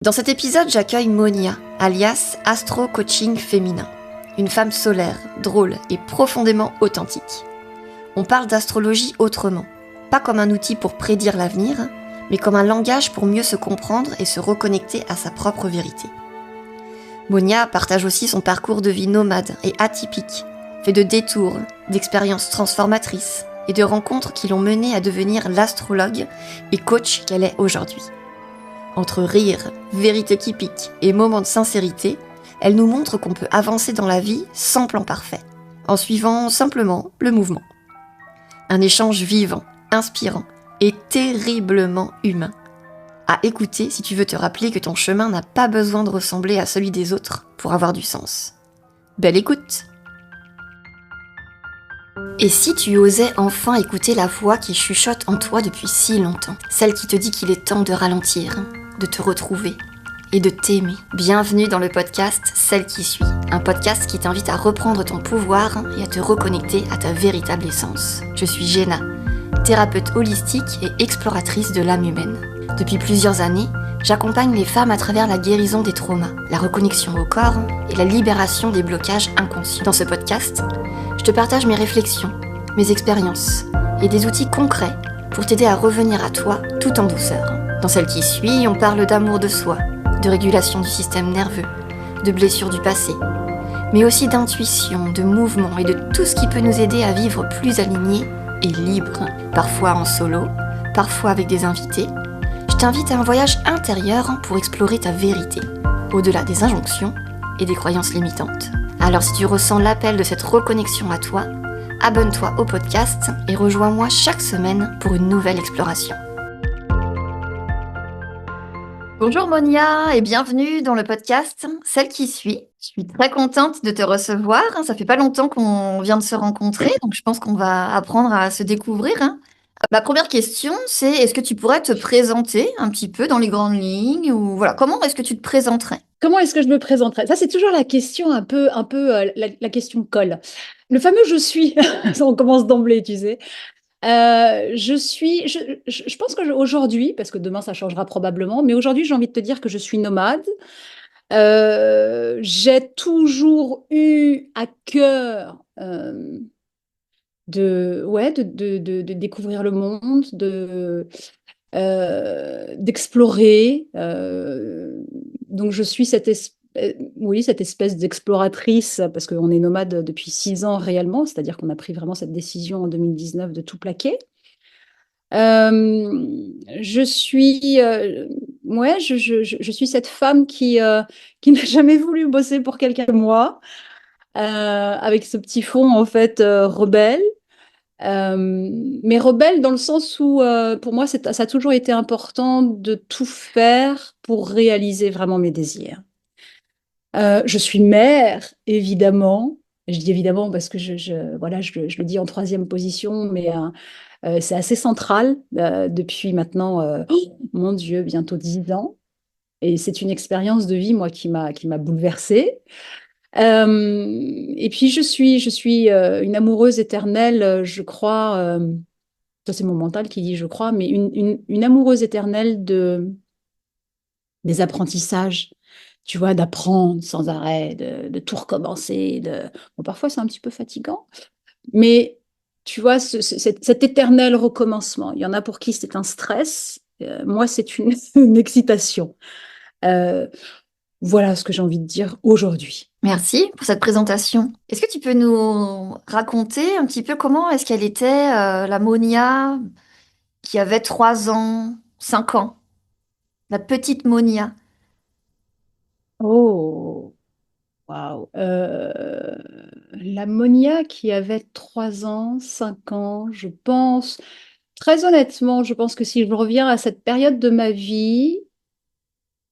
Dans cet épisode, j'accueille Monia, alias Astro Coaching Féminin. Une femme solaire, drôle et profondément authentique. On parle d'astrologie autrement, pas comme un outil pour prédire l'avenir, mais comme un langage pour mieux se comprendre et se reconnecter à sa propre vérité. Monia partage aussi son parcours de vie nomade et atypique, fait de détours, d'expériences transformatrices et de rencontres qui l'ont menée à devenir l'astrologue et coach qu'elle est aujourd'hui. Entre rire, vérité qui pique et moments de sincérité, elle nous montre qu'on peut avancer dans la vie sans plan parfait, en suivant simplement le mouvement. Un échange vivant, inspirant et terriblement humain. À écouter si tu veux te rappeler que ton chemin n'a pas besoin de ressembler à celui des autres pour avoir du sens. Belle écoute! Et si tu osais enfin écouter la voix qui chuchote en toi depuis si longtemps, celle qui te dit qu'il est temps de ralentir, de te retrouver et de t'aimer. Bienvenue dans le podcast Celle qui suit, un podcast qui t'invite à reprendre ton pouvoir et à te reconnecter à ta véritable essence. Je suis Jenna, thérapeute holistique et exploratrice de l'âme humaine. Depuis plusieurs années, j'accompagne les femmes à travers la guérison des traumas, la reconnexion au corps et la libération des blocages inconscients. Dans ce podcast, je te partage mes réflexions, mes expériences et des outils concrets pour t'aider à revenir à toi tout en douceur. Dans Celle qui suit, on parle d'amour de soi, de régulation du système nerveux, de blessures du passé, mais aussi d'intuition, de mouvement et de tout ce qui peut nous aider à vivre plus alignés et libres, parfois en solo, parfois avec des invités. Je t'invite à un voyage intérieur pour explorer ta vérité, au-delà des injonctions et des croyances limitantes. Alors si tu ressens l'appel de cette reconnexion à toi, abonne-toi au podcast et rejoins-moi chaque semaine pour une nouvelle exploration. Bonjour Monia et bienvenue dans le podcast Celle qui suit. Je suis très contente de te recevoir. Ça fait pas longtemps qu'on vient de se rencontrer, donc je pense qu'on va apprendre à se découvrir. Ma première question, c'est est-ce que tu pourrais te présenter un petit peu dans les grandes lignes ou voilà, comment est-ce que tu te présenterais? Comment est-ce que je me présenterais? Ça, c'est toujours la question la question colle. Le fameux je suis, on commence d'emblée, tu sais. Je pense qu'aujourd'hui, parce que demain ça changera probablement, mais aujourd'hui j'ai envie de te dire que je suis nomade. J'ai toujours eu à cœur de découvrir le monde, d'explorer. Donc je suis cette espèce d'exploratrice, parce qu'on est nomade depuis 6 ans réellement, c'est-à-dire qu'on a pris vraiment cette décision en 2019 de tout plaquer. Je suis, je suis cette femme qui n'a jamais voulu bosser pour quelqu'un comme moi, avec ce petit fond en fait rebelle. Mais rebelle dans le sens où, pour moi, ça a toujours été important de tout faire pour réaliser vraiment mes désirs. Je suis mère, évidemment. Je dis évidemment parce que voilà, je le dis en troisième position, mais c'est assez central depuis maintenant, mon Dieu, bientôt 10 ans. Et c'est une expérience de vie, moi, qui m'a bouleversée. Et puis je suis une amoureuse éternelle, je crois. Ça c'est mon mental qui dit je crois, mais une amoureuse éternelle des apprentissages. Tu vois, d'apprendre sans arrêt, de tout recommencer. Bon, parfois c'est un petit peu fatigant, mais tu vois, cet éternel recommencement. Il y en a pour qui c'est un stress. Moi, c'est une, une excitation. Euh, voilà ce que j'ai envie de dire aujourd'hui. Merci pour cette présentation. Est-ce que tu peux nous raconter un petit peu comment est-ce qu'elle était, la Monia qui avait 3 ans, 5 ans, la petite Monia? Oh, waouh. La Monia qui avait 3 ans, 5 ans, je pense, très honnêtement, je pense que si je reviens à cette période de ma vie,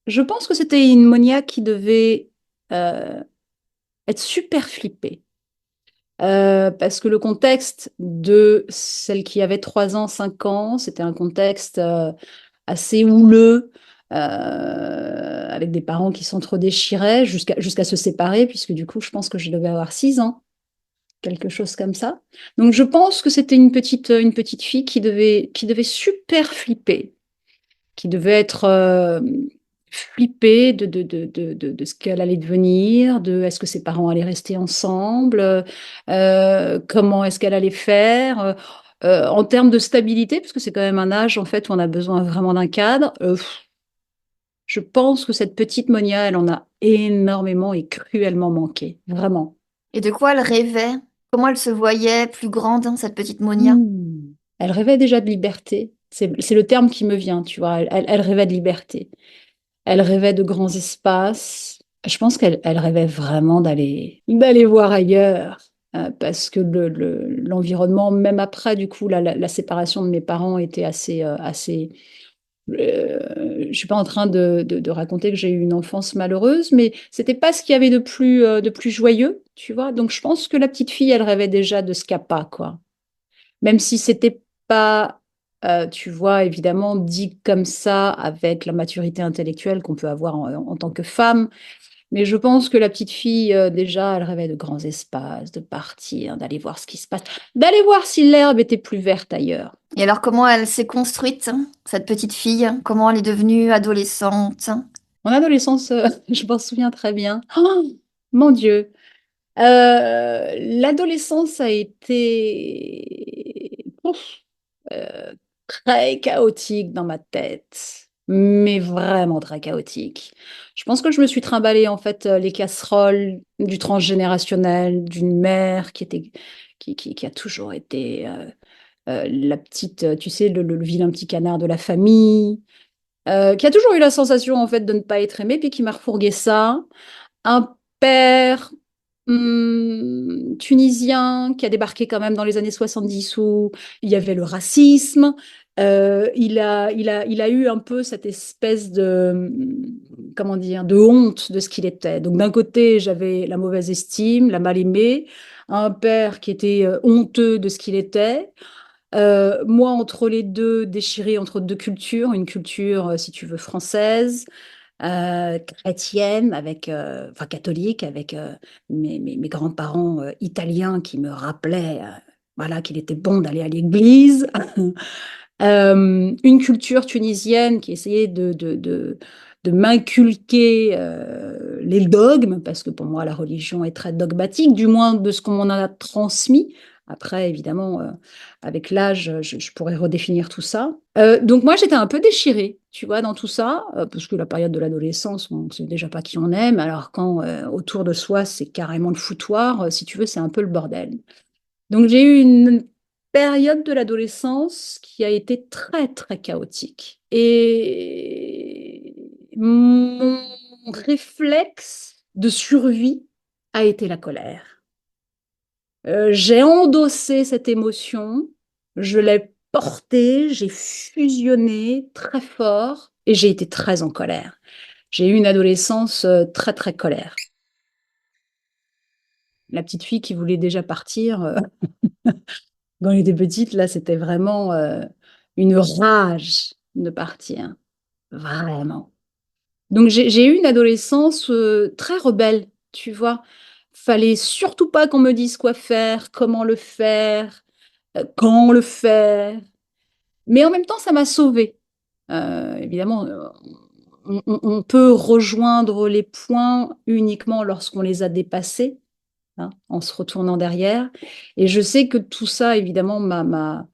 je pense que c'était une Monia qui devait euh, être super flippée. Parce que le contexte de celle qui avait 3 ans, 5 ans, c'était un contexte assez houleux, avec des parents qui s'entre-déchiraient jusqu'à se séparer, puisque du coup, je pense que je devais avoir 6 ans, quelque chose comme ça. Donc, je pense que c'était une petite fille qui devait super flipper, qui devait être flipper de ce qu'elle allait devenir, de est-ce que ses parents allaient rester ensemble, comment est-ce qu'elle allait faire, en termes de stabilité, parce que c'est quand même un âge en fait où on a besoin vraiment d'un cadre. Je pense que cette petite Monia, elle en a énormément et cruellement manqué, vraiment. Et de quoi elle rêvait? Comment elle se voyait plus grande, hein, cette petite Monia? Elle rêvait déjà de liberté. C'est le terme qui me vient, tu vois. Elle rêvait de liberté. Elle rêvait de grands espaces. Je pense qu'elle rêvait vraiment d'aller voir ailleurs. Parce que l'environnement, même après, du coup, la séparation de mes parents était assez. Je suis pas en train de raconter que j'ai eu une enfance malheureuse, mais c'était pas ce qu'il y avait de plus joyeux, tu vois. Donc, je pense que la petite fille, elle rêvait déjà de Scapa, quoi. Même si c'était pas, tu vois, évidemment, dit comme ça, avec la maturité intellectuelle qu'on peut avoir en tant que femme. Mais je pense que la petite fille, déjà, elle rêvait de grands espaces, de partir, d'aller voir ce qui se passe, d'aller voir si l'herbe était plus verte ailleurs. Et alors, comment elle s'est construite, hein, cette petite fille? Comment elle est devenue adolescente? Mon adolescence, je m'en souviens très bien. Oh, mon Dieu. L'adolescence a été euh, très chaotique dans ma tête, mais vraiment très chaotique. Je pense que je me suis trimballée en fait les casseroles du transgénérationnel, d'une mère qui a toujours été la petite, tu sais, le vilain petit canard de la famille, qui a toujours eu la sensation en fait de ne pas être aimée, puis qui m'a refourgué ça. Un père tunisien qui a débarqué quand même dans les années 70 où il y avait le racisme. Il a eu un peu cette espèce comment dire, de honte de ce qu'il était. Donc d'un côté, j'avais la mauvaise estime, la mal-aimée, un père qui était honteux de ce qu'il était. Moi, entre les deux, déchirée entre deux cultures, une culture, si tu veux, française, chrétienne, enfin catholique, avec mes grands-parents italiens qui me rappelaient voilà, qu'il était bon d'aller à l'église. Une culture tunisienne qui essayait de m'inculquer les dogmes, parce que pour moi, la religion est très dogmatique, du moins de ce qu'on m'en a transmis. Après, évidemment, avec l'âge, je pourrais redéfinir tout ça. Donc moi, j'étais un peu déchirée, tu vois, dans tout ça, parce que la période de l'adolescence, on ne sait déjà pas qui on aime, alors quand autour de soi, c'est carrément le foutoir, si tu veux, c'est un peu le bordel. Donc j'ai eu une période de l'adolescence qui a été très, très chaotique. Et mon réflexe de survie a été la colère. J'ai endossé cette émotion, je l'ai portée, j'ai fusionné très fort et j'ai été très en colère. J'ai eu une adolescence très, très colère. La petite fille qui voulait déjà partir, quand elle était petite, là, c'était vraiment une rage de partir. Vraiment. Donc, j'ai eu une adolescence très rebelle, tu vois. Fallait surtout pas qu'on me dise quoi faire, comment le faire, quand le faire. Mais en même temps, ça m'a sauvée. Évidemment, on peut rejoindre les points uniquement lorsqu'on les a dépassés, hein, en se retournant derrière. Et je sais que tout ça, évidemment, m'a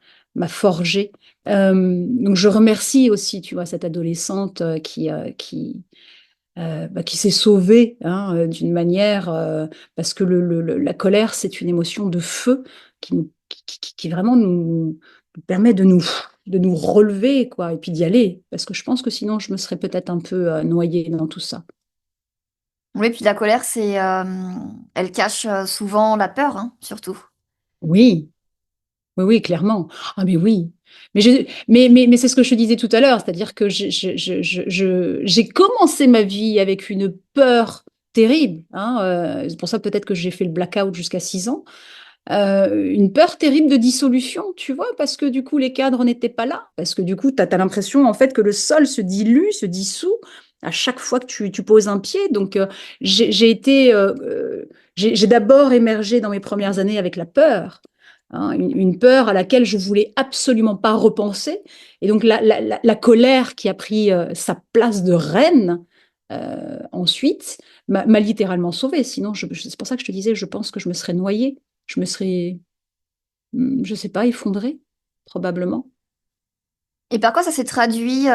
forgé. Donc, je remercie aussi, tu vois, cette adolescente qui s'est sauvée, hein, d'une manière, parce que la colère, c'est une émotion de feu qui vraiment nous permet de nous relever, quoi, et puis d'y aller. Parce que je pense que sinon, je me serais peut-être un peu noyée dans tout ça. Oui, puis la colère, elle cache souvent la peur, hein, surtout. Oui, oui, oui, clairement. Ah, mais oui. Mais c'est ce que je te disais tout à l'heure, c'est-à-dire que j'ai commencé ma vie avec une peur terrible, hein, c'est pour ça peut-être que j'ai fait le blackout jusqu'à 6 ans. Une peur terrible de dissolution, tu vois, parce que du coup, les cadres n'étaient pas là. Parce que du coup, tu as l'impression en fait que le sol se dilue, se dissout à chaque fois que tu poses un pied. Donc, j'ai d'abord émergé dans mes premières années avec la peur. hein, une peur à laquelle je voulais absolument pas repenser. Et donc la colère qui a pris sa place de reine ensuite m'a littéralement sauvée. Sinon, c'est pour ça que je te disais, je pense que je me serais noyée. Je me serais, je sais pas, effondrée, probablement. Et par quoi ça s'est traduit,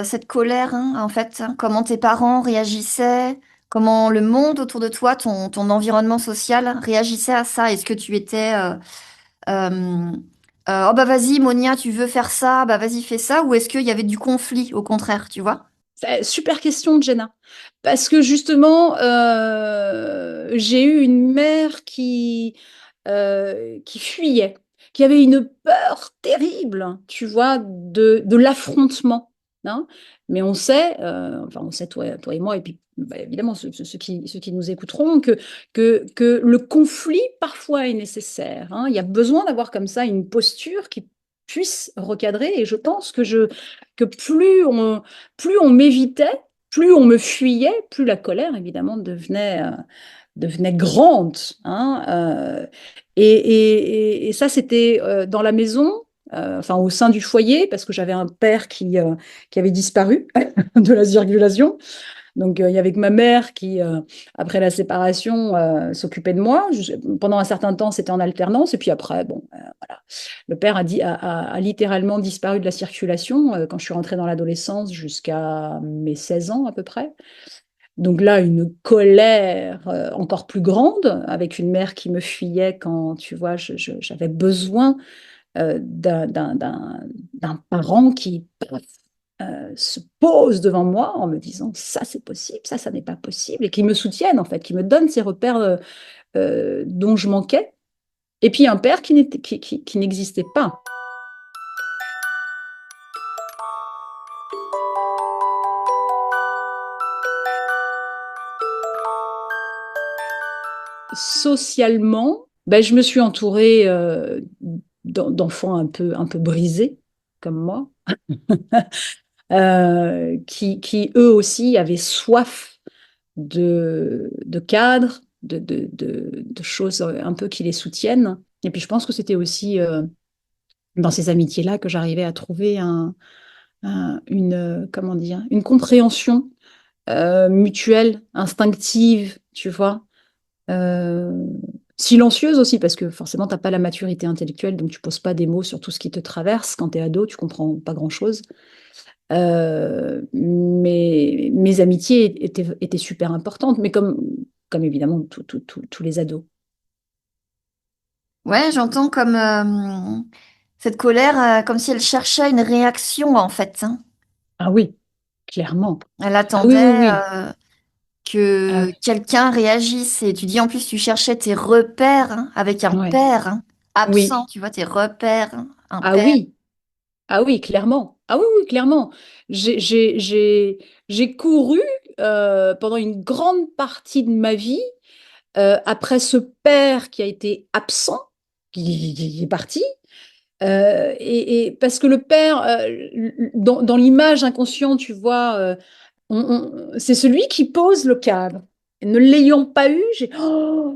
cette colère, hein, en fait? Comment tes parents réagissaient? Comment le monde autour de toi, ton environnement social réagissait à ça? Est-ce que tu étais euh, oh bah vas-y, Monia, tu veux faire ça, bah vas-y, fais ça? Ou est-ce qu'il y avait du conflit, au contraire, tu vois? Super question, Jenna. Parce que justement, j'ai eu une mère qui fuyait, qui avait une peur terrible, tu vois, de l'affrontement, hein. Mais on sait, enfin on sait toi et moi, et puis bah, évidemment ceux qui nous écouteront, que le conflit parfois est nécessaire, hein. Il y a besoin d'avoir comme ça une posture qui puisse recadrer, et je pense que plus on m'évitait, plus on me fuyait, plus la colère, évidemment, devenait grande, hein, et ça, c'était dans la maison, enfin au sein du foyer, parce que j'avais un père qui avait disparu de la circulation. Donc, il y avait que ma mère qui, après la séparation, s'occupait de moi. Pendant un certain temps, c'était en alternance. Et puis après, bon, voilà. Le père a littéralement disparu de la circulation quand je suis rentrée dans l'adolescence jusqu'à mes 16 ans à peu près. Donc là, une colère encore plus grande, avec une mère qui me fuyait quand, tu vois, j'avais besoin d'un parent qui se pose devant moi en me disant ça c'est possible, ça n'est pas possible, et qui me soutiennent en fait, qui me donnent ces repères dont je manquais. Et puis un père qui n'existait pas. Socialement, ben, je me suis entourée d'enfants un peu brisés, comme moi, qui eux aussi avaient soif de cadres, de choses un peu qui les soutiennent. Et puis je pense que c'était aussi dans ces amitiés-là que j'arrivais à trouver comment dire, une compréhension mutuelle, instinctive, tu vois. Euh, Silencieuse aussi, parce que forcément, tu n'as pas la maturité intellectuelle, donc tu poses pas des mots sur tout ce qui te traverse. Quand tu es ado, tu comprends pas grand-chose. Mais mes amitiés étaient super importantes, mais comme évidemment tous les ados. Ouais, j'entends comme cette colère, comme si elle cherchait une réaction, en fait, hein. Ah oui, clairement. Elle Ah oui, oui, attendait oui. Ah que quelqu'un réagisse. Et tu dis en plus, tu cherchais tes repères, hein, avec un oui, ouais. père, hein, absent, Oui. tu vois, tes repères, hein, un Ah père. oui. Ah oui, clairement. Ah oui, oui, clairement. J'ai couru pendant une grande partie de ma vie après ce père qui a été absent, qui est parti. Et parce que le père, dans l'image inconsciente, tu vois, c'est celui qui pose le cadre. Et ne l'ayant pas eu,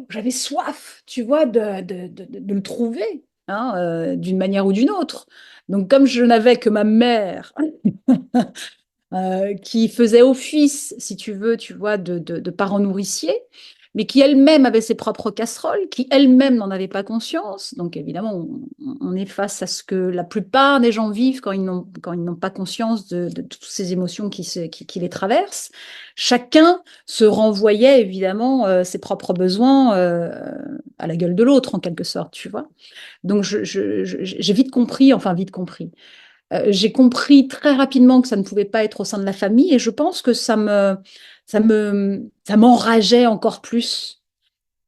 j'avais soif, tu vois, de le trouver, hein, d'une manière ou d'une autre. Donc, comme je n'avais que ma mère qui faisait office, si tu veux, tu vois, de parent nourricier, mais qui elle-même avait ses propres casseroles, qui elle-même n'en avait pas conscience. Donc évidemment, on est face à ce que la plupart des gens vivent quand ils n'ont pas conscience de toutes ces émotions qui les traversent. Chacun se renvoyait évidemment ses propres besoins à la gueule de l'autre, en quelque sorte, tu vois. Donc j'ai vite compris, enfin vite compris. J'ai compris très rapidement que ça ne pouvait pas être au sein de la famille, et je pense que ça m'enrageait encore plus.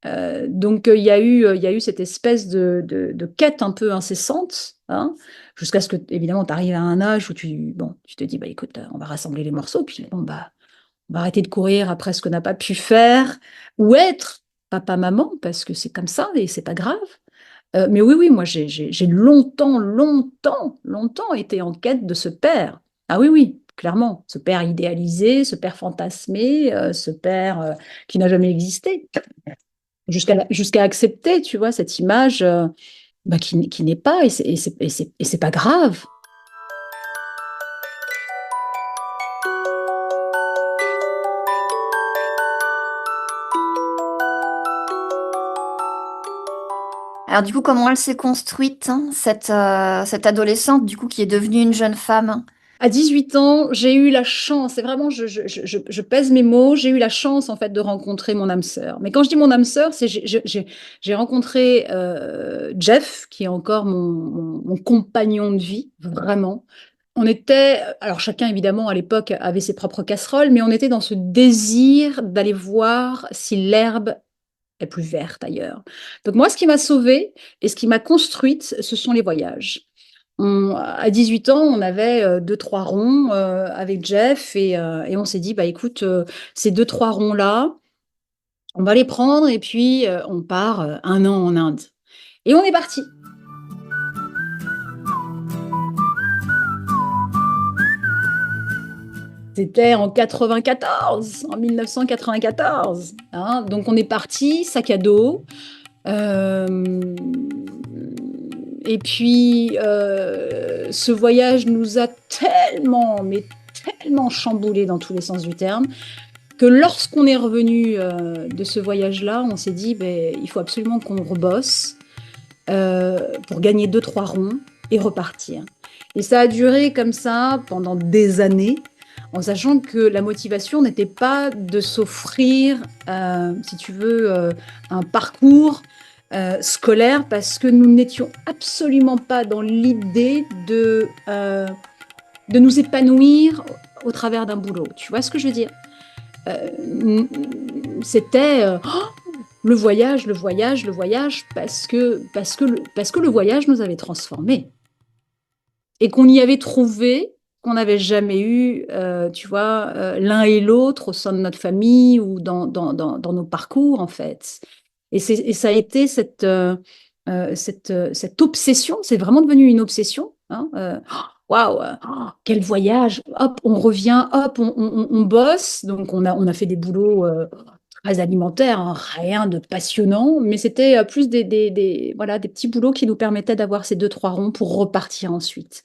Donc il y a eu cette espèce de quête un peu incessante, hein, jusqu'à ce que évidemment tu arrives à un âge où tu te dis bah écoute, on va rassembler les morceaux, puis bon bah on va arrêter de courir après ce qu'on n'a pas pu faire ou être papa maman, parce que c'est comme ça et c'est pas grave. Mais oui, oui, moi j'ai longtemps, longtemps, longtemps été en quête de ce père. Ah oui, oui, clairement. Ce père idéalisé, ce père fantasmé, ce père qui n'a jamais existé. Jusqu'à accepter, tu vois, cette image. bah, qui n'est pas, et c'est pas grave. Alors du coup, comment elle s'est construite, hein, cette adolescente, du coup, qui est devenue une jeune femme? À 18 ans, j'ai eu la chance, c'est vraiment, je pèse mes mots, j'ai eu la chance en fait de rencontrer mon âme sœur. Mais quand je dis mon âme sœur, c'est j'ai rencontré Jeff, qui est encore mon compagnon de vie, vraiment. On était, alors chacun évidemment à l'époque avait ses propres casseroles, mais on était dans ce désir d'aller voir si l'herbe est plus verte ailleurs. Donc moi, ce qui m'a sauvée et ce qui m'a construite, ce sont les voyages. À 18 ans, on avait deux, trois ronds avec Jeff et on s'est dit, bah écoute, ces deux, trois ronds-là, on va les prendre et puis on part un an en Inde. Et on est parti. C'était en 94, en 1994. Hein. Donc on est parti, sac à dos. Euh, et puis ce voyage nous a tellement, mais tellement chamboulé dans tous les sens du terme, que lorsqu'on est revenu de ce voyage-là, on s'est dit, ben, il faut absolument qu'on rebosse pour gagner deux, trois ronds et repartir. Et ça a duré comme ça pendant des années, en sachant que la motivation n'était pas de s'offrir, si tu veux, un parcours scolaire, parce que nous n'étions absolument pas dans l'idée de nous épanouir au travers d'un boulot. Tu vois ce que je veux dire? Euh, C'était le voyage, le voyage, le voyage, parce que le voyage nous avait transformés et qu'on y avait trouvé qu'on n'avait jamais eu, tu vois, l'un et l'autre au sein de notre famille ou dans nos parcours, en fait. Et ça a été cette obsession, c'est vraiment devenu une obsession. Hein, waouh, quel voyage! Hop, on revient, hop, on bosse. Donc, on a fait des boulots très alimentaires, hein, rien de passionnant, mais c'était plus voilà, des petits boulots qui nous permettaient d'avoir ces deux, trois ronds pour repartir ensuite.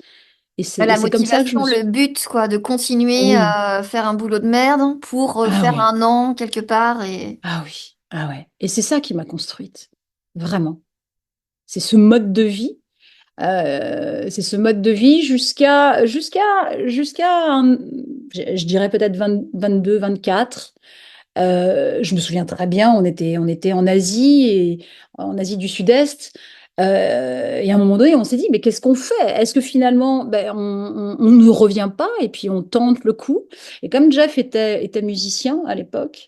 Et La c'est comme ça que je me motivation, suis... le but, quoi, de continuer Oui, à faire un boulot de merde pour ah faire oui, un an quelque part et... ah oui, ah ouais. Et c'est ça qui m'a construite, vraiment. C'est ce mode de vie. C'est ce mode de vie jusqu'à je dirais peut-être 22, 24. Je me souviens très bien, on était en Asie, en Asie du Sud-Est. Et à un moment donné, on s'est dit, mais qu'est-ce qu'on fait? Est-ce que finalement, ben, on ne revient pas et puis on tente le coup? Et comme Jeff était musicien à l'époque,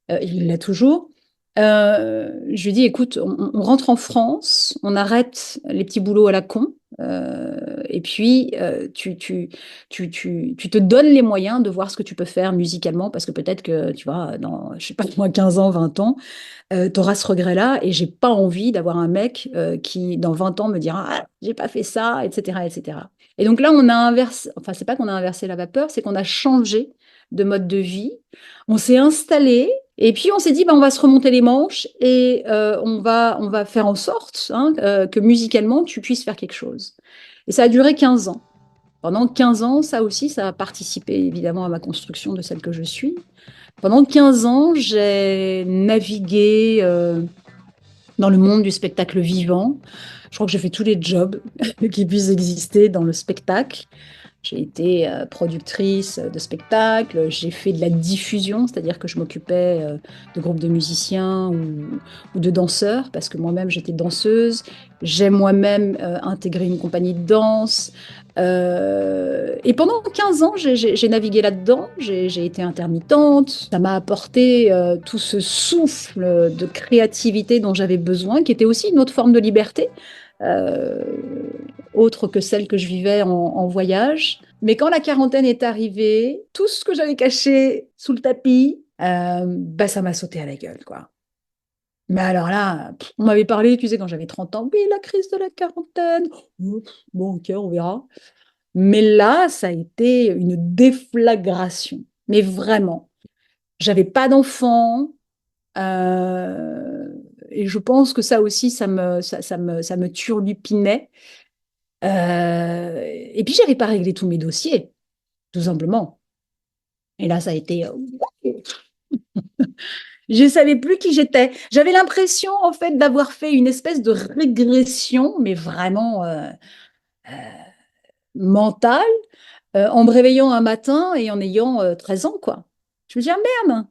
il l'est toujours. Je lui dis, écoute, on rentre en France, on arrête les petits boulots à la con, et puis tu te donnes les moyens de voir ce que tu peux faire musicalement, parce que peut-être que, tu vois, dans, je sais pas, moi, 15 ans, 20 ans, tu auras ce regret-là, et j'ai pas envie d'avoir un mec qui, dans 20 ans, me dira, ah, j'ai pas fait ça, etc., etc. Et donc là, on a inversé, enfin, c'est pas qu'on a inversé la vapeur, c'est qu'on a changé de mode de vie, on s'est installé, et puis on s'est dit, bah, on va se remonter les manches et on va faire en sorte hein, que musicalement, tu puisses faire quelque chose. Et ça a duré 15 ans. Pendant 15 ans, ça aussi, ça a participé évidemment à ma construction de celle que je suis. Pendant 15 ans, j'ai navigué dans le monde du spectacle vivant. Je crois que j'ai fait tous les jobs qui puissent exister dans le spectacle. J'ai été productrice de spectacles, j'ai fait de la diffusion, c'est-à-dire que je m'occupais de groupes de musiciens ou de danseurs, parce que moi-même j'étais danseuse. J'ai moi-même intégré une compagnie de danse. Et pendant 15 ans, j'ai navigué là-dedans, j'ai été intermittente. Ça m'a apporté tout ce souffle de créativité dont j'avais besoin, qui était aussi une autre forme de liberté. Euh, Autre que celle que je vivais en voyage. Mais quand la quarantaine est arrivée, tout ce que j'avais caché sous le tapis, bah, ça m'a sauté à la gueule, quoi. Mais alors là, on m'avait parlé, tu sais, quand j'avais 30 ans, oui, la crise de la quarantaine. Ouf, bon, ok, on verra. Mais là, ça a été une déflagration. Mais vraiment, j'avais pas d'enfant. Euh, et je pense que ça aussi, ça me turlupinait. Et puis, j'avais pas réglé tous mes dossiers, tout simplement. Et là, ça a été... je savais plus qui j'étais. J'avais l'impression, en fait, d'avoir fait une espèce de régression, mais vraiment mentale, en me réveillant un matin et en ayant 13 ans, quoi. Je me dis, ah merde,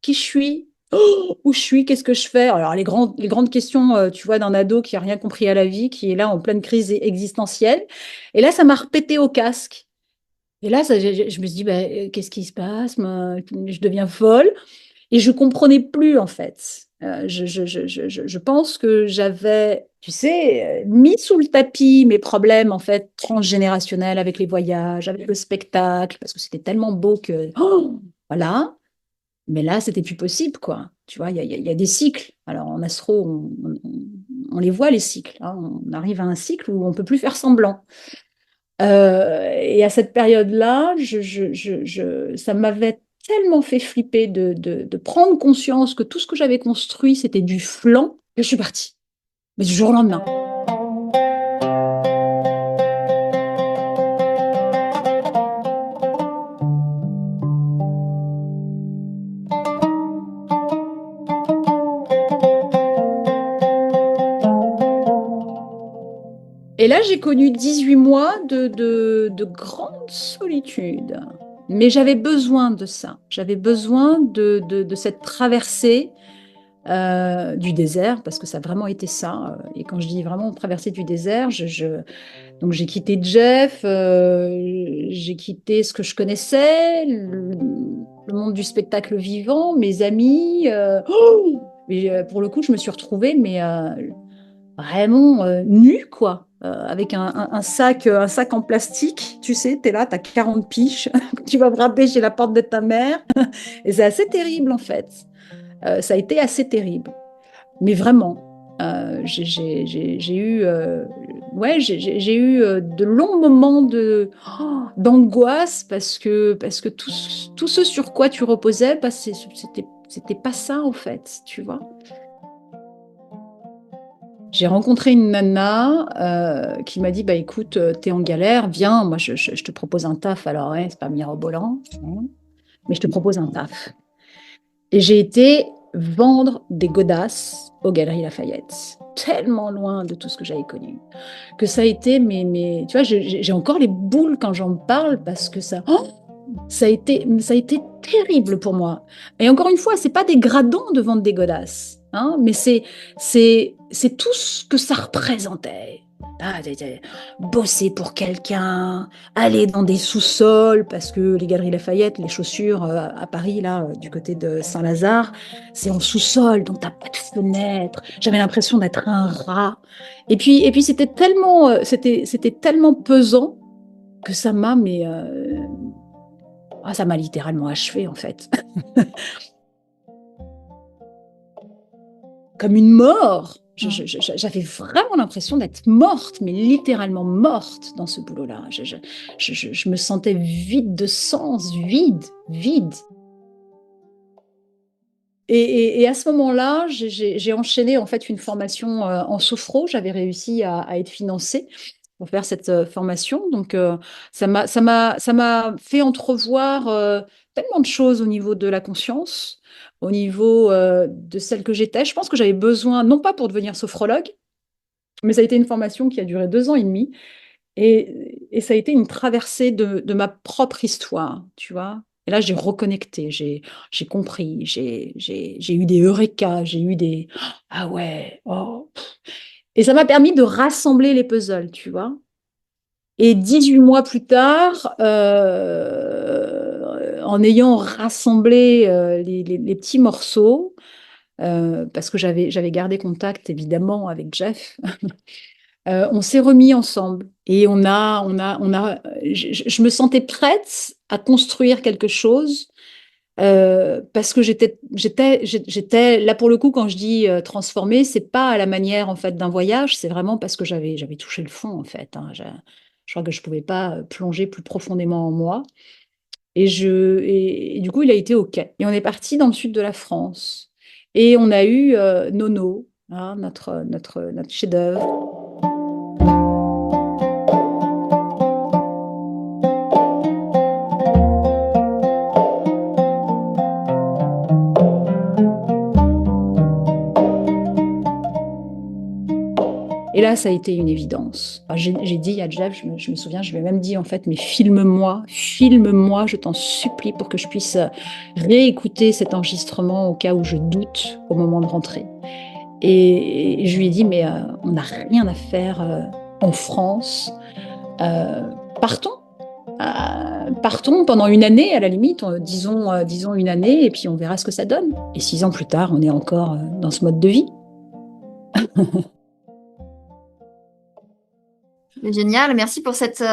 qui je suis? Oh, où je suis? Qu'est-ce que je fais? Alors, les grandes questions, tu vois, d'un ado qui a rien compris à la vie, qui est là en pleine crise existentielle. Et là, ça m'a repété au casque. Et là, je me suis dit, bah, qu'est-ce qui se passe? Moi, je deviens folle. Et je comprenais plus, en fait. Je pense que j'avais, tu sais, mis sous le tapis mes problèmes, en fait, transgénérationnels avec les voyages, avec le spectacle, parce que c'était tellement beau que, oh, voilà. Mais là, c'était plus possible, quoi. Tu vois, il y a des cycles. Alors, en astro, on les voit, les cycles, hein. On arrive à un cycle où on peut plus faire semblant. Et à cette période-là, ça m'avait tellement fait flipper de prendre conscience que tout ce que j'avais construit, c'était du flan, que je suis partie. Mais du jour au lendemain. Et là, j'ai connu 18 mois de grande solitude. Mais j'avais besoin de ça. J'avais besoin de cette traversée du désert, parce que ça a vraiment été ça. Et quand je dis vraiment traversée du désert, donc j'ai quitté Jeff, j'ai quitté ce que je connaissais, le monde du spectacle vivant, mes amis. Mais pour le coup, je me suis retrouvée, mais vraiment nue, quoi. Avec un sac en plastique, tu sais, t'es là, t'as 40 piges, tu vas frapper chez la porte de ta mère. Et c'est assez terrible, en fait. Ça a été assez terrible. Mais vraiment, j'ai eu, ouais, j'ai eu de longs moments d'angoisse parce que tout ce sur quoi tu reposais, bah, c'était pas ça, en fait, tu vois. J'ai rencontré une nana qui m'a dit, bah écoute, t'es en galère, viens, moi je te propose un taf. Alors, ouais, c'est pas mirobolant, hein, mais je te propose un taf. Et j'ai été vendre des godasses aux Galeries Lafayette, tellement loin de tout ce que j'avais connu, que ça a été, tu vois, j'ai encore les boules quand j'en parle parce que ça a été terrible pour moi. Et encore une fois, c'est pas dégradant de vendre des godasses, hein, mais c'est tout ce que ça représentait. Ah, bosser pour quelqu'un, aller dans des sous-sols, parce que les Galeries Lafayette, les chaussures à Paris, là, du côté de Saint-Lazare, c'est en sous-sol, donc t'as pas de fenêtre. J'avais l'impression d'être un rat. Et puis c'était tellement pesant que ça m'a, ça m'a littéralement achevé, en fait. Comme une mort. J'avais vraiment l'impression d'être morte, mais littéralement morte dans ce boulot-là. Je me sentais vide de sens, vide. Et à ce moment-là, j'ai enchaîné en fait une formation en sophro. J'avais réussi à être financée pour faire cette formation. Donc, ça m'a fait entrevoir tellement de choses au niveau de la conscience, au niveau de celle que j'étais. Je pense que j'avais besoin, non pas pour devenir sophrologue, mais ça a été une formation qui a duré 2 ans et demi. Et ça a été une traversée de ma propre histoire, tu vois. Et là, j'ai reconnecté, j'ai compris, j'ai eu des eureka, j'ai eu des... Ah ouais, oh. Et ça m'a permis de rassembler les puzzles, tu vois. Et 18 mois plus tard, en ayant rassemblé les petits morceaux, parce que j'avais gardé contact évidemment avec Jeff, on s'est remis ensemble et je me sentais prête à construire quelque chose parce que j'étais là pour le coup quand je dis transformée, c'est pas à la manière en fait d'un voyage, c'est vraiment parce que j'avais touché le fond en fait, hein. Je crois que je pouvais pas plonger plus profondément en moi et du coup il a été OK et on est parti dans le sud de la France et on a eu Nono. hein, notre chef-d'œuvre. Et là, ça a été une évidence. Enfin, j'ai dit à Jeff, je me souviens, je lui ai même dit en fait, mais filme-moi, je t'en supplie, pour que je puisse réécouter cet enregistrement au cas où je doute au moment de rentrer. Et je lui ai dit, mais on n'a rien à faire en France. Euh, partons. Partons pendant une année, à la limite, disons une année, et puis on verra ce que ça donne. Et 6 ans plus tard, on est encore dans ce mode de vie. Génial, merci pour cette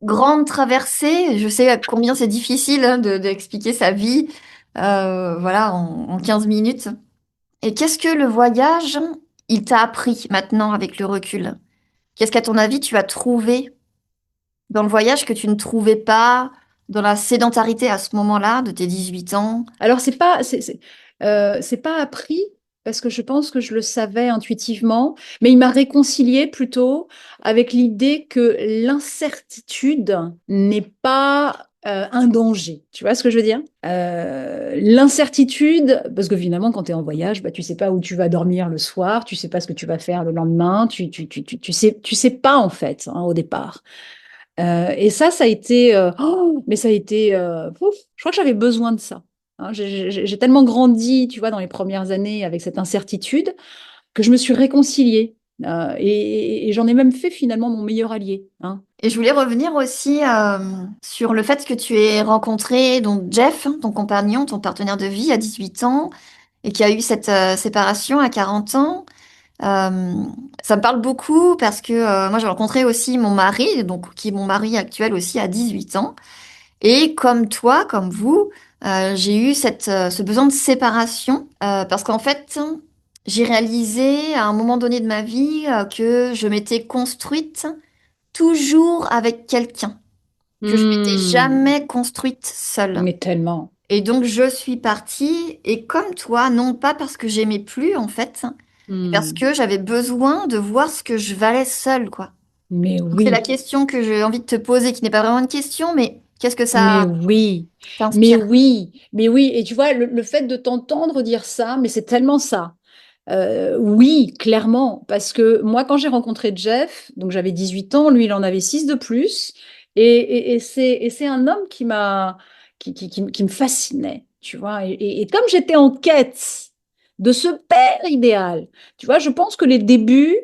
grande traversée. Je sais à combien c'est difficile hein, d'expliquer sa vie voilà, en 15 minutes. Et qu'est-ce que le voyage, il t'a appris maintenant avec le recul? Qu'est-ce qu'à ton avis, tu as trouvé dans le voyage que tu ne trouvais pas dans la sédentarité à ce moment-là, de tes 18 ans? Alors, c'est pas appris, parce que je pense que je le savais intuitivement, mais il m'a réconcilié plutôt avec l'idée que l'incertitude n'est pas un danger. Tu vois ce que je veux dire? L'incertitude, parce que finalement, quand tu es en voyage, bah, tu sais pas où tu vas dormir le soir, tu sais pas ce que tu vas faire le lendemain, tu sais pas en fait, hein, au départ. Et ça a été, mais ça a été, ouf, je crois que j'avais besoin de ça. Hein. J'ai tellement grandi, tu vois, dans les premières années avec cette incertitude que je me suis réconciliée. Et j'en ai même fait finalement mon meilleur allié. Hein. Et je voulais revenir aussi sur le fait que tu aies rencontré donc Jeff, ton compagnon, ton partenaire de vie à 18 ans, et qui a eu cette séparation à 40 ans. Euh, Ça me parle beaucoup parce que moi j'ai rencontré aussi mon mari, donc qui est mon mari actuel aussi à 18 ans. Et comme toi, comme vous, j'ai eu ce besoin de séparation parce qu'en fait, j'ai réalisé à un moment donné de ma vie que je m'étais construite toujours avec quelqu'un, que je m'étais Hmm. jamais construite seule. Mais tellement. Et donc je suis partie, et comme toi, non pas parce que j'aimais plus en fait, mais parce Hmm. que j'avais besoin de voir ce que je valais seule, quoi. Mais Donc c'est la oui. question que j'ai envie de te poser, qui n'est pas vraiment une question, mais qu'est-ce que Mais ça oui, mais t'inspire? oui, mais oui. Et tu vois, le fait de t'entendre dire ça, mais c'est tellement ça. Oui, clairement, parce que moi, quand j'ai rencontré Jeff, donc j'avais 18 ans, lui, il en avait 6 de plus, et c'est un homme qui me fascinait, tu vois. Et comme j'étais en quête de ce père idéal, tu vois, je pense que les débuts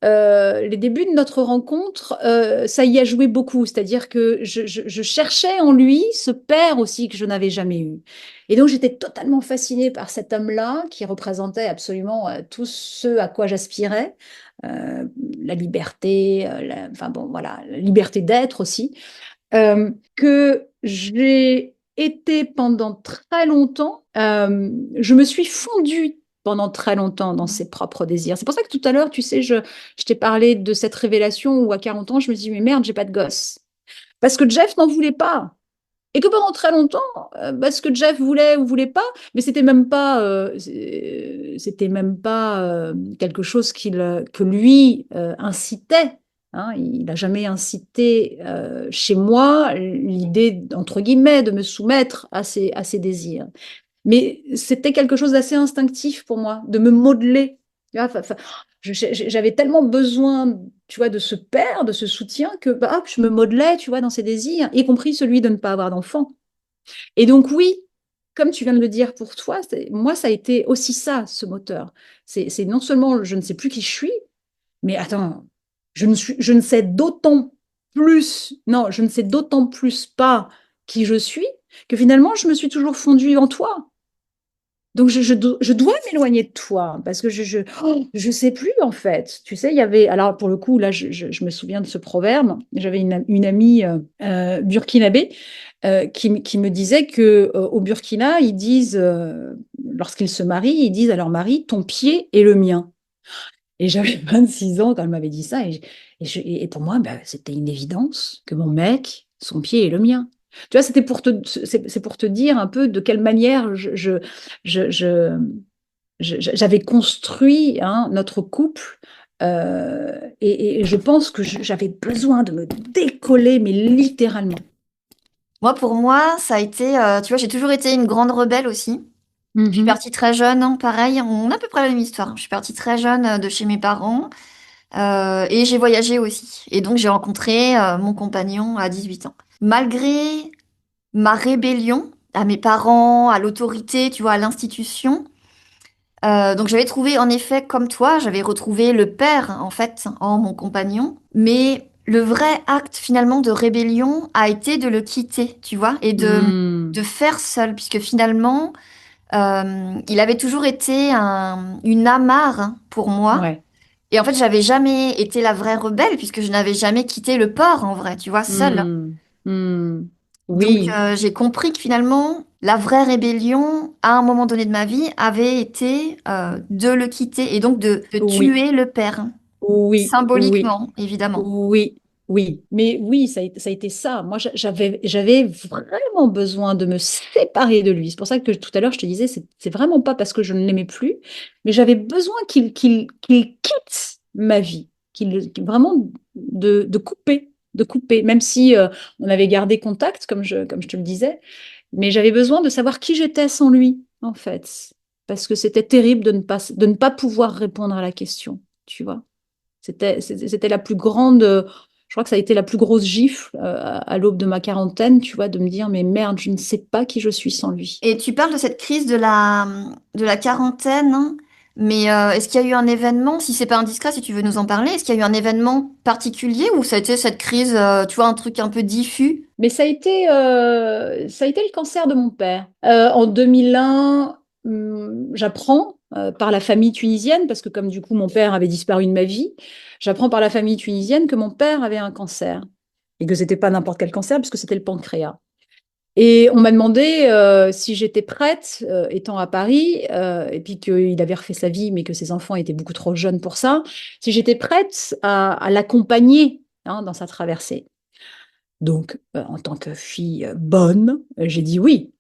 de notre rencontre, ça y a joué beaucoup. C'est-à-dire que je cherchais en lui ce père aussi que je n'avais jamais eu. Et donc j'étais totalement fascinée par cet homme-là qui représentait absolument tout ce à quoi j'aspirais. Euh, la liberté, enfin bon, voilà, la liberté d'être aussi, que j'ai été pendant très longtemps. Je me suis fondue pendant très longtemps dans ses propres désirs. C'est pour ça que tout à l'heure, tu sais, je t'ai parlé de cette révélation où à 40 ans, je me suis dit, mais merde, j'ai pas de gosse. Parce que Jeff n'en voulait pas. Et que pendant très longtemps, ce que Jeff voulait ou voulait pas, mais c'était même pas quelque chose que lui incitait. Hein. Il n'a jamais incité chez moi l'idée, entre guillemets, de me soumettre à ses désirs. Mais c'était quelque chose d'assez instinctif pour moi, de me modeler. Tu vois, j'avais tellement besoin, tu vois, de ce père, de ce soutien, que bah, hop, je me modelais, tu vois, dans ses désirs, y compris celui de ne pas avoir d'enfant. Et donc oui, comme tu viens de le dire pour toi, moi, ça a été aussi ça, ce moteur. C'est non seulement je ne sais plus qui je suis, mais attends, je ne sais d'autant plus, non, je ne sais d'autant plus pas qui je suis que finalement, je me suis toujours fondue en toi. Donc, je dois m'éloigner de toi parce que je sais plus en fait. Tu sais, il y avait, alors pour le coup, là, je me souviens de ce proverbe. J'avais une amie burkinabé qui me disait que au Burkina, ils disent, lorsqu'ils se marient, ils disent à leur mari, ton pied est le mien. Et j'avais 26 ans quand elle m'avait dit ça. Et pour moi, bah, c'était une évidence que mon mec, son pied est le mien. Tu vois, c'est pour te dire un peu de quelle manière je j'avais construit hein, notre couple et je pense que j'avais besoin de me décoller, mais littéralement. Moi, pour moi, ça a été, tu vois, j'ai toujours été une grande rebelle aussi. Je suis Mhm. partie très jeune, hein, pareil, on a à peu près la même histoire. Je suis partie très jeune de chez mes parents et j'ai voyagé aussi. Et donc, j'ai rencontré mon compagnon à 18 ans. Malgré ma rébellion à mes parents, à l'autorité, tu vois, à l'institution, donc j'avais trouvé, en effet, comme toi, j'avais retrouvé le père, en fait, en mon compagnon. Mais le vrai acte, finalement, de rébellion a été de le quitter, tu vois, et de Mm. faire seul, puisque finalement, il avait toujours été une amarre hein, pour moi. Ouais. Et en fait, j'avais jamais été la vraie rebelle, puisque je n'avais jamais quitté le port, en vrai, tu vois, seule. Mm. Mm. Donc, Oui, j'ai compris que finalement, la vraie rébellion, à un moment donné de ma vie, avait été de le quitter et donc de oui, tuer le père, oui, oui. symboliquement, évidemment. Oui, oui, mais oui, ça a été ça. Moi, j'avais vraiment besoin de me séparer de lui. C'est pour ça que tout à l'heure, je te disais, c'est vraiment pas parce que je ne l'aimais plus, mais j'avais besoin qu'il quitte ma vie, vraiment de couper, même si on avait gardé contact, comme je te le disais, mais j'avais besoin de savoir qui j'étais sans lui, en fait, parce que c'était terrible de ne pas pouvoir répondre à la question, tu vois. C'était la plus grande, je crois que ça a été la plus grosse gifle à l'aube de ma quarantaine, tu vois, de me dire, mais merde, je ne sais pas qui je suis sans lui. Et tu parles de cette crise de la quarantaine, hein, mais est-ce qu'il y a eu un événement, si c'est pas indiscret, si tu veux nous en parler, est-ce qu'il y a eu un événement particulier ou ça a été cette crise, tu vois, un truc un peu diffus? Mais ça a été le cancer de mon père. En 2001, j'apprends par la famille tunisienne, parce que comme du coup mon père avait disparu de ma vie, j'apprends par la famille tunisienne que mon père avait un cancer. Et que c'était pas n'importe quel cancer, puisque c'était le pancréas. Et on m'a demandé si j'étais prête, étant à Paris, et puis qu'il avait refait sa vie, mais que ses enfants étaient beaucoup trop jeunes pour ça, si j'étais prête à l'accompagner hein, dans sa traversée. Donc, en tant que fille bonne, j'ai dit oui.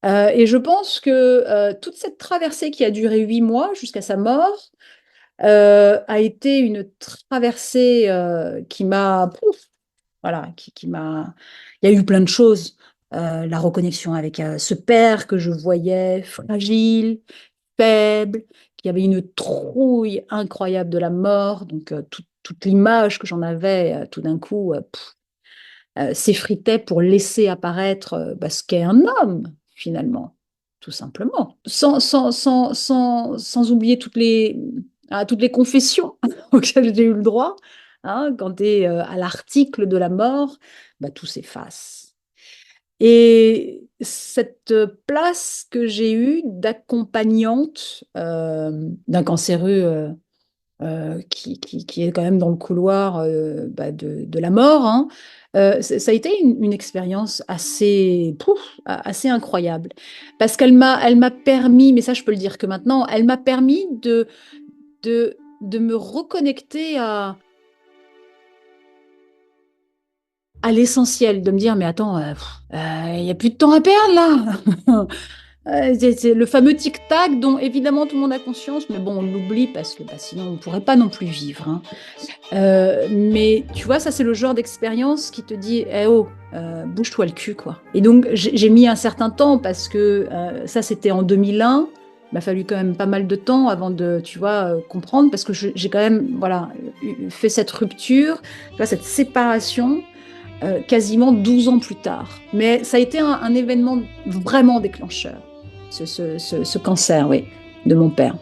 Et je pense que toute cette traversée qui a duré 8 mois jusqu'à sa mort a été une traversée qui m'a, pouf, voilà, qui m'a. Il y a eu plein de choses. La reconnexion avec ce père que je voyais fragile, faible, qui avait une trouille incroyable de la mort. Donc, toute l'image que j'en avais, tout d'un coup, s'effritait pour laisser apparaître bah, ce qu'est un homme, finalement, tout simplement. Sans oublier toutes les confessions auxquelles j'ai eu le droit. Hein, quand tu es à l'article de la mort, bah, tout s'efface. Et cette place que j'ai eue d'accompagnante d'un cancéreux qui est quand même dans le couloir bah, de la mort, hein, ça a été une expérience assez, pouf, assez incroyable. Parce elle m'a permis, mais ça je peux le dire que maintenant, elle m'a permis de me reconnecter à l'essentiel, de me dire, mais attends, il n'y a plus de temps à perdre là. C'est le fameux tic-tac dont évidemment tout le monde a conscience, mais bon, on l'oublie parce que bah, sinon on ne pourrait pas non plus vivre. Hein. Mais tu vois, ça c'est le genre d'expérience qui te dit, eh oh, bouge-toi le cul, quoi. Et donc j'ai mis un certain temps parce que ça c'était en 2001. Il m'a fallu quand même pas mal de temps avant de, tu vois, comprendre parce que j'ai quand même, voilà, fait cette rupture, tu vois, cette séparation quasiment 12 ans plus tard. Mais ça a été un événement vraiment déclencheur, ce cancer, oui, de mon père.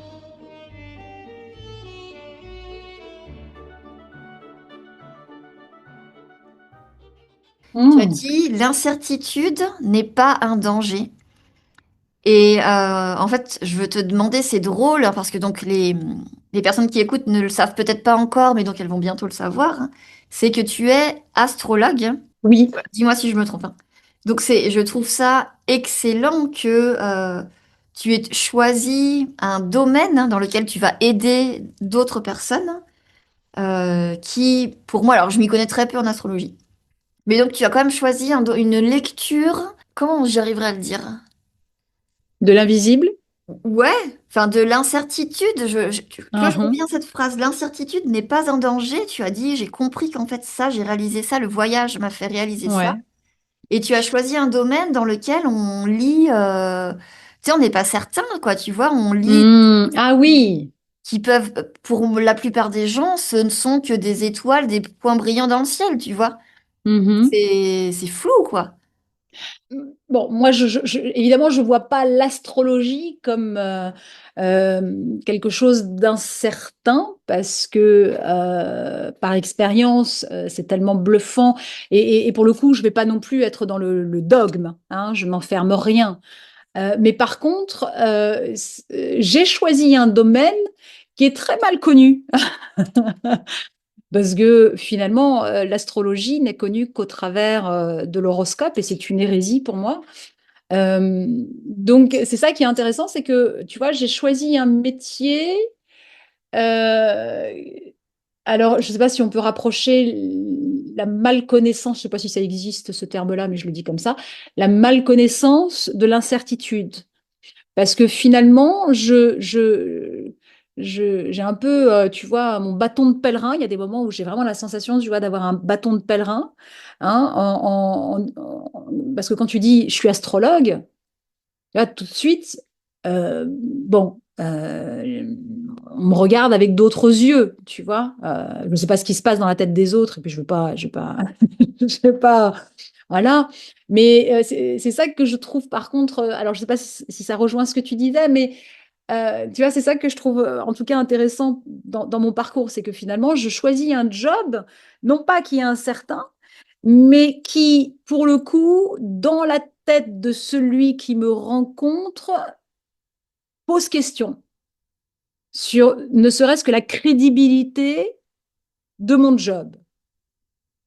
Tu as Mmh. dit, l'incertitude n'est pas un danger. Et en fait, je veux te demander, c'est drôle, hein, parce que donc les personnes qui écoutent ne le savent peut-être pas encore, mais donc elles vont bientôt le savoir, hein, c'est que tu es astrologue. Oui, Dis-moi si je me trompe, hein. Donc je trouve ça excellent que tu aies choisi un domaine hein, dans lequel tu vas aider d'autres personnes qui, pour moi, alors je m'y connais très peu en astrologie, mais donc tu as quand même choisi une lecture, comment j'y arriverai à le dire? de l'invisible. Ouais, enfin de l'incertitude, tu vois, je reviens Mhm. à cette phrase, l'incertitude n'est pas un danger. Tu as dit, j'ai compris qu'en fait ça, j'ai réalisé ça, le voyage m'a fait réaliser ça. Ouais. Et tu as choisi un domaine dans lequel on lit, tu sais, on n'est pas certain, quoi, tu vois, on lit Ah oui. qui peuvent, pour la plupart des gens, ce ne sont que des étoiles, des points brillants dans le ciel, tu vois. Mhm. C'est flou, quoi. Bon, moi, évidemment, je vois pas l'astrologie comme quelque chose d'incertain parce que par expérience, c'est tellement bluffant. Et pour le coup, je vais pas non plus être dans le dogme, hein, je n'enferme rien. Mais par contre, j'ai choisi un domaine qui est très mal connu. Parce que finalement, l'astrologie n'est connue qu'au travers de l'horoscope et c'est une hérésie pour moi. Donc, c'est ça qui est intéressant, c'est que, tu vois, j'ai choisi un métier. euh, alors, je ne sais pas si on peut rapprocher la malconnaissance, je ne sais pas si ça existe ce terme-là, mais je le dis comme ça, la malconnaissance de l'incertitude. Parce que finalement, j'ai un peu, tu vois, mon bâton de pèlerin. Il y a des moments où j'ai vraiment la sensation, tu vois, d'avoir un bâton de pèlerin. Hein, parce que quand tu dis je suis astrologue, là, tout de suite, bon, on me regarde avec d'autres yeux, tu vois. Je ne sais pas ce qui se passe dans la tête des autres, et puis je vais pas, je vais pas, voilà. Mais c'est ça que je trouve, par contre, alors je ne sais pas si ça rejoint ce que tu disais, mais tu vois, c'est ça que je trouve, en tout cas, intéressant dans mon parcours, c'est que finalement, je choisis un job, non pas qui est incertain, mais qui, pour le coup, dans la tête de celui qui me rencontre, pose question sur ne serait-ce que la crédibilité de mon job.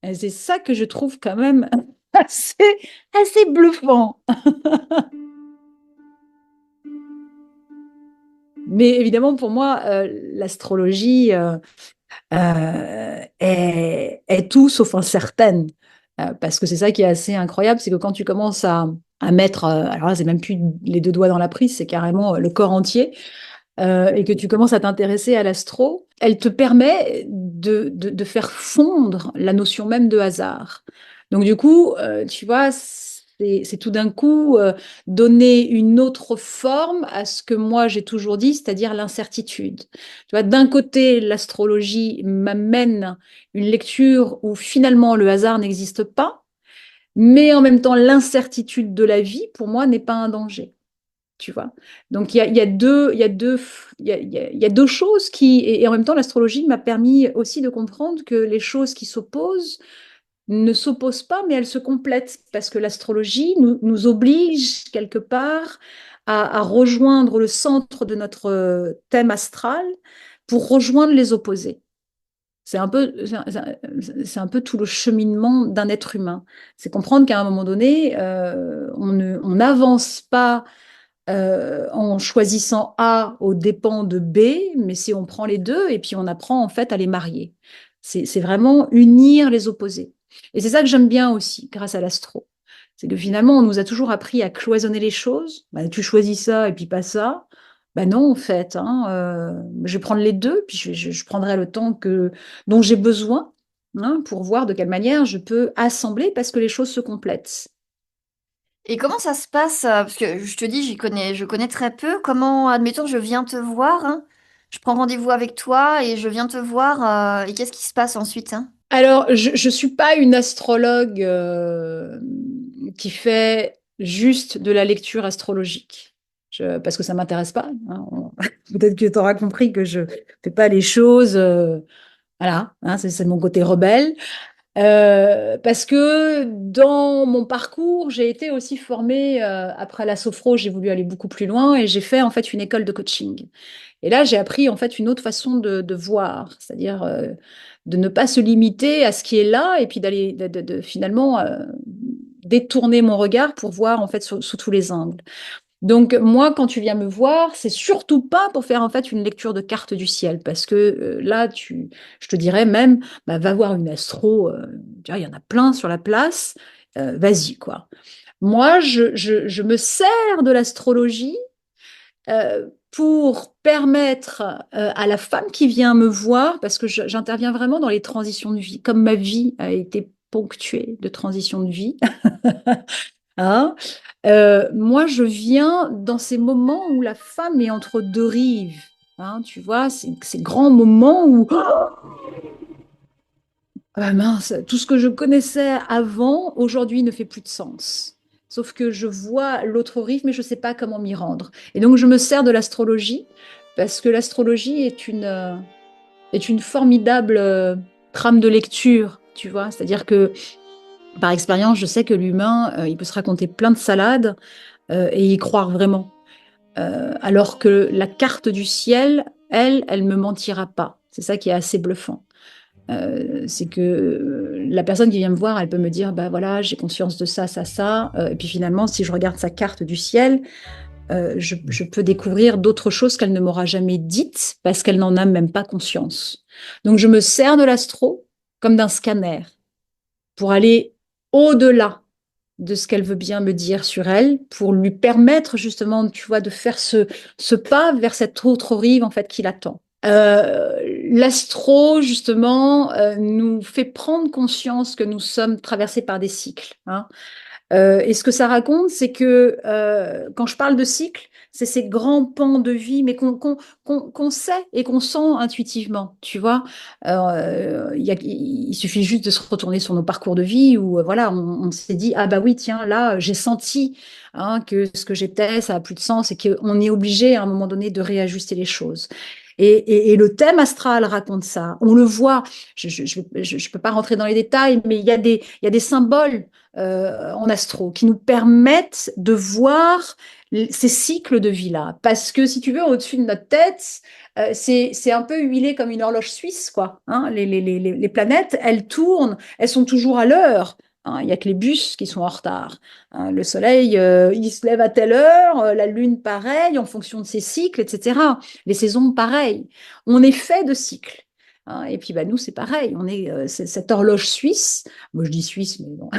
Et c'est ça que je trouve quand même assez, assez bluffant. Mais évidemment, pour moi, l'astrologie est tout sauf incertaine. Parce que c'est ça qui est assez incroyable, c'est que quand tu commences à mettre, alors là, c'est même plus les deux doigts dans la prise, c'est carrément le corps entier, et que tu commences à t'intéresser à l'astro, elle te permet de faire fondre la notion même de hasard. Donc du coup, tu vois, c'est tout d'un coup donner une autre forme à ce que moi j'ai toujours dit, c'est-à-dire l'incertitude. Tu vois, d'un côté, l'astrologie m'amène une lecture où finalement le hasard n'existe pas, mais en même temps l'incertitude de la vie, pour moi, n'est pas un danger, tu vois. Donc il y a deux, il y a deux, il y a deux choses qui, et en même temps l'astrologie m'a permis aussi de comprendre que les choses qui s'opposent ne s'opposent pas, mais elles se complètent, parce que l'astrologie nous oblige quelque part à rejoindre le centre de notre thème astral pour rejoindre les opposés. C'est un peu tout le cheminement d'un être humain. C'est comprendre qu'à un moment donné, on n'avance pas en choisissant A aux dépens de B, mais si on prend les deux et puis on apprend en fait à les marier. C'est vraiment unir les opposés. Et c'est ça que j'aime bien aussi grâce à l'astro. C'est que finalement, on nous a toujours appris à cloisonner les choses. Bah, tu choisis ça et puis pas ça. Ben non, en fait, hein, je vais prendre les deux, puis je prendrai le temps dont j'ai besoin, hein, pour voir de quelle manière je peux assembler parce que les choses se complètent. Et comment ça se passe? Parce que je te dis, je connais très peu. Comment, admettons, je viens te voir, hein, je prends rendez-vous avec toi et je viens te voir, et qu'est-ce qui se passe ensuite, hein? Alors, je ne suis pas une astrologue qui fait juste de la lecture astrologique, parce que ça ne m'intéresse pas, hein. Peut-être que tu auras compris que je ne fais pas les choses, voilà, hein, c'est mon côté rebelle. Parce que dans mon parcours, j'ai été aussi formée, après la sophro, j'ai voulu aller beaucoup plus loin et j'ai fait en fait une école de coaching. Et là, j'ai appris en fait une autre façon de voir, c'est-à-dire de ne pas se limiter à ce qui est là et puis d'aller finalement détourner mon regard pour voir en fait sous tous les angles. Donc moi, quand tu viens me voir, c'est surtout pas pour faire en fait une lecture de carte du ciel, parce que là, je te dirais même, bah, va voir une astro, tu vois, il y en a plein sur la place, vas-y quoi. Moi, je me sers de l'astrologie pour permettre à la femme qui vient me voir, parce que j'interviens vraiment dans les transitions de vie, comme ma vie a été ponctuée de transitions de vie, hein, moi je viens dans ces moments où la femme est entre deux rives, hein, tu vois, ces grands moments où ah mince, tout ce que je connaissais avant, aujourd'hui, ne fait plus de sens. Sauf que je vois l'autre rive, mais je ne sais pas comment m'y rendre. Et donc, je me sers de l'astrologie, parce que l'astrologie est une formidable trame de lecture, tu vois. C'est-à-dire que, par expérience, je sais que l'humain, il peut se raconter plein de salades et y croire vraiment. Alors que la carte du ciel, elle me mentira pas. C'est ça qui est assez bluffant. C'est que la personne qui vient me voir, elle peut me dire, bah voilà, j'ai conscience de ça, ça, ça. Et puis finalement, si je regarde sa carte du ciel, je peux découvrir d'autres choses qu'elle ne m'aura jamais dites parce qu'elle n'en a même pas conscience. Donc je me sers de l'astro comme d'un scanner pour aller au-delà de ce qu'elle veut bien me dire sur elle, pour lui permettre justement, tu vois, de faire ce pas vers cette autre rive en fait qui l'attend. L'astro, justement, nous fait prendre conscience que nous sommes traversés par des cycles, hein. Et ce que ça raconte, c'est que quand je parle de cycle, c'est ces grands pans de vie, mais qu'on sait et qu'on sent intuitivement, tu vois. Il suffit juste de se retourner sur nos parcours de vie où voilà, on s'est dit, ah bah oui, tiens, là, j'ai senti hein, que ce que j'étais, ça a plus de sens et qu'on est obligé à un moment donné de réajuster les choses. Et le thème astral raconte ça. On le voit. Je peux pas rentrer dans les détails, mais il y a des symboles en astro qui nous permettent de voir ces cycles de vie-là. Parce que si tu veux, au-dessus de notre tête, c'est un peu huilé comme une horloge suisse, quoi. Hein. Les planètes, elles tournent, elles sont toujours à l'heure. Hein. Il n'y a que les bus qui sont en retard. Hein. Le soleil, il se lève à telle heure, la lune pareil, en fonction de ses cycles, etc. Les saisons pareil. On est fait de cycles. Hein. Et puis bah, nous, c'est pareil. On est cette horloge suisse. Moi, je dis suisse, mais bon.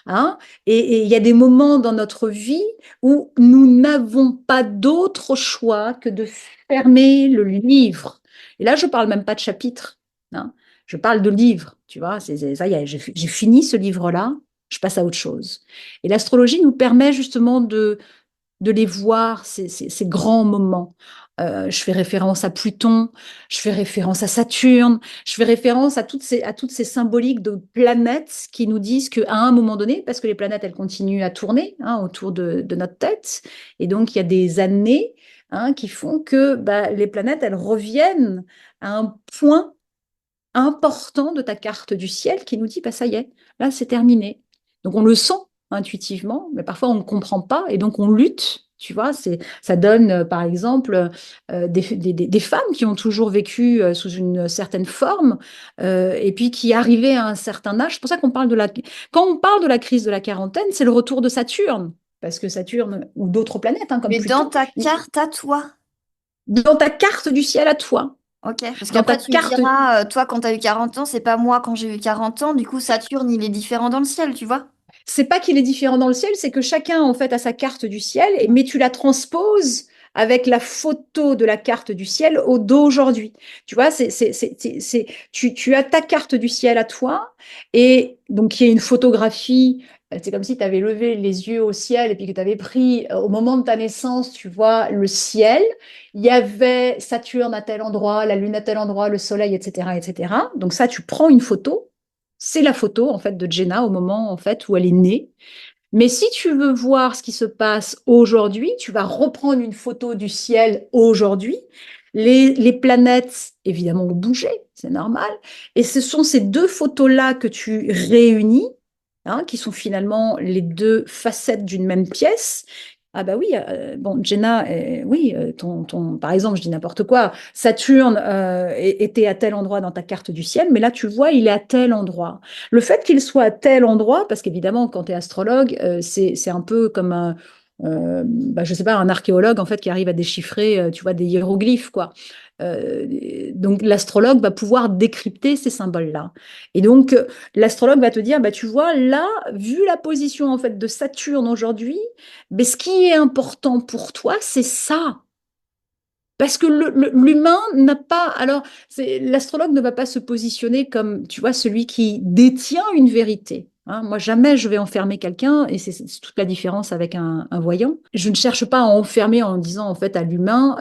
Hein. Et il y a des moments dans notre vie où nous n'avons pas d'autre choix que de fermer le livre. Et là, je ne parle même pas de chapitre. Hein. Je parle de livre. Tu vois, ça y est, j'ai fini ce livre-là, je passe à autre chose. Et l'astrologie nous permet justement de les voir, ces grands moments. Je fais référence à Pluton, je fais référence à Saturne, je fais référence à toutes ces symboliques de planètes qui nous disent qu'à un moment donné, parce que les planètes, elles continuent à tourner hein, autour de notre tête, et donc il y a des années hein, qui font que bah, les planètes, elles reviennent à un point important de ta carte du ciel qui nous dit, bah, ça y est, là, c'est terminé. Donc, on le sent intuitivement, mais parfois, on ne comprend pas et donc, on lutte. Tu vois, ça donne, par exemple, des femmes qui ont toujours vécu sous une certaine forme et puis qui arrivaient à un certain âge. C'est pour ça qu'on parle quand on parle de la crise de la quarantaine, c'est le retour de Saturne. Parce que Saturne ou d'autres planètes, hein, comme Mais dans Pluton, ta carte à toi. dans ta carte du ciel à toi, Ok, parce dans ta qu'après tu me carte. diras, toi quand t'as eu 40 ans, c'est pas moi quand j'ai eu 40 ans, du coup Saturne il est différent dans le ciel, tu vois? C'est pas qu'il est différent dans le ciel, c'est que chacun en fait a sa carte du ciel, mais tu la transposes avec la photo de la carte du ciel au d'aujourd'hui. Tu vois, tu as ta carte du ciel à toi, et donc il y a une photographie. C'est comme si tu avais levé les yeux au ciel et puis que tu avais pris, au moment de ta naissance, tu vois, le ciel. Il y avait Saturne à tel endroit, la Lune à tel endroit, le Soleil, etc., etc. Donc ça, tu prends une photo. C'est la photo en fait de Jenna au moment en fait où elle est née. Mais si tu veux voir ce qui se passe aujourd'hui, tu vas reprendre une photo du ciel aujourd'hui. Les planètes, évidemment, ont bougé, c'est normal. Et ce sont ces deux photos-là que tu réunis, hein, qui sont finalement les deux facettes d'une même pièce. Ah bah oui, bon, Jenna, oui, par exemple, je dis n'importe quoi, Saturne était à tel endroit dans ta carte du ciel, mais là, tu vois, il est à tel endroit. Le fait qu'il soit à tel endroit, parce qu'évidemment, quand tu es astrologue, c'est un peu comme bah, je sais pas, un archéologue en fait qui arrive à déchiffrer, tu vois, des hiéroglyphes, quoi. Donc l'astrologue va pouvoir décrypter ces symboles-là. Et donc l'astrologue va te dire, bah, tu vois, là, vu la position en fait de Saturne aujourd'hui, mais ce qui est important pour toi, c'est ça. Parce que l'humain n'a pas. Alors, l'astrologue ne va pas se positionner comme, tu vois, celui qui détient une vérité. Hein. Moi, jamais je vais enfermer quelqu'un, et c'est toute la différence avec un voyant. Je ne cherche pas à enfermer en disant, en fait, à l'humain,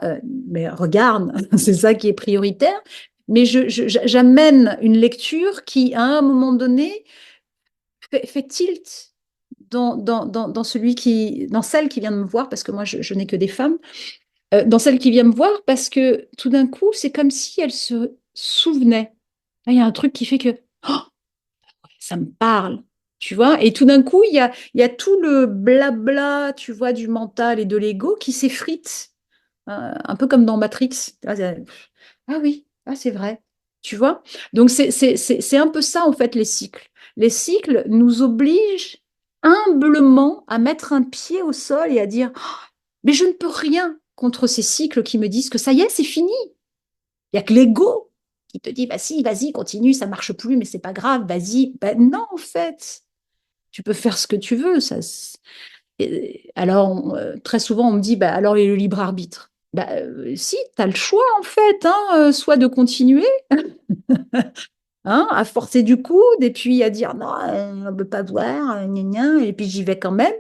mais regarde, c'est ça qui est prioritaire. Mais j'amène une lecture qui, à un moment donné, fait tilt dans dans celle qui vient de me voir, parce que moi, je n'ai que des femmes dans celle qui vient me voir parce que tout d'un coup, c'est comme si elle se souvenait. Là, il y a un truc qui fait que oh, ça me parle, tu vois. Et tout d'un coup, il y a tout le blabla, tu vois, du mental et de l'ego qui s'effrite, un peu comme dans Matrix. Ah oui, ah, c'est vrai, tu vois. Donc, c'est un peu ça, en fait, les cycles. Les cycles nous obligent humblement à mettre un pied au sol et à dire mais je ne peux rien contre ces cycles qui me disent que ça y est, c'est fini. Il n'y a que l'ego qui te dit, bah si, vas-y, continue, ça marche plus, mais c'est pas grave, vas-y. Ben non, en fait, tu peux faire ce que tu veux. Alors, très souvent, on me dit, bah alors, et le libre arbitre? Bah, si, tu as le choix, en fait, hein, soit de continuer, hein, à forcer du coude, et puis à dire, non, on ne veut pas voir, gna gna, et puis j'y vais quand même.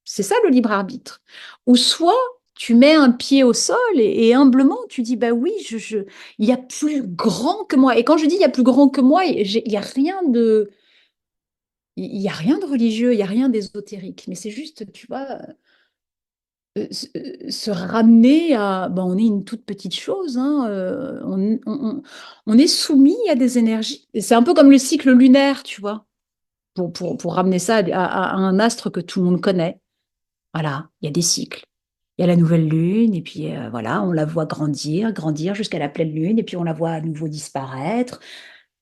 C'est ça le libre arbitre. Ou soit tu mets un pied au sol et humblement tu dis bah oui, il y a plus grand que moi. Et quand je dis il y a plus grand que moi, il y a rien de religieux, il y a rien d'ésotérique. Mais c'est juste, tu vois, se ramener à, bah, on est une toute petite chose, hein, on est soumis à des énergies. Et c'est un peu comme le cycle lunaire, tu vois, pour ramener ça à un astre que tout le monde connaît. Voilà, il y a des cycles. Il y a la nouvelle lune, et puis voilà, on la voit grandir, grandir jusqu'à la pleine lune, et puis on la voit à nouveau disparaître.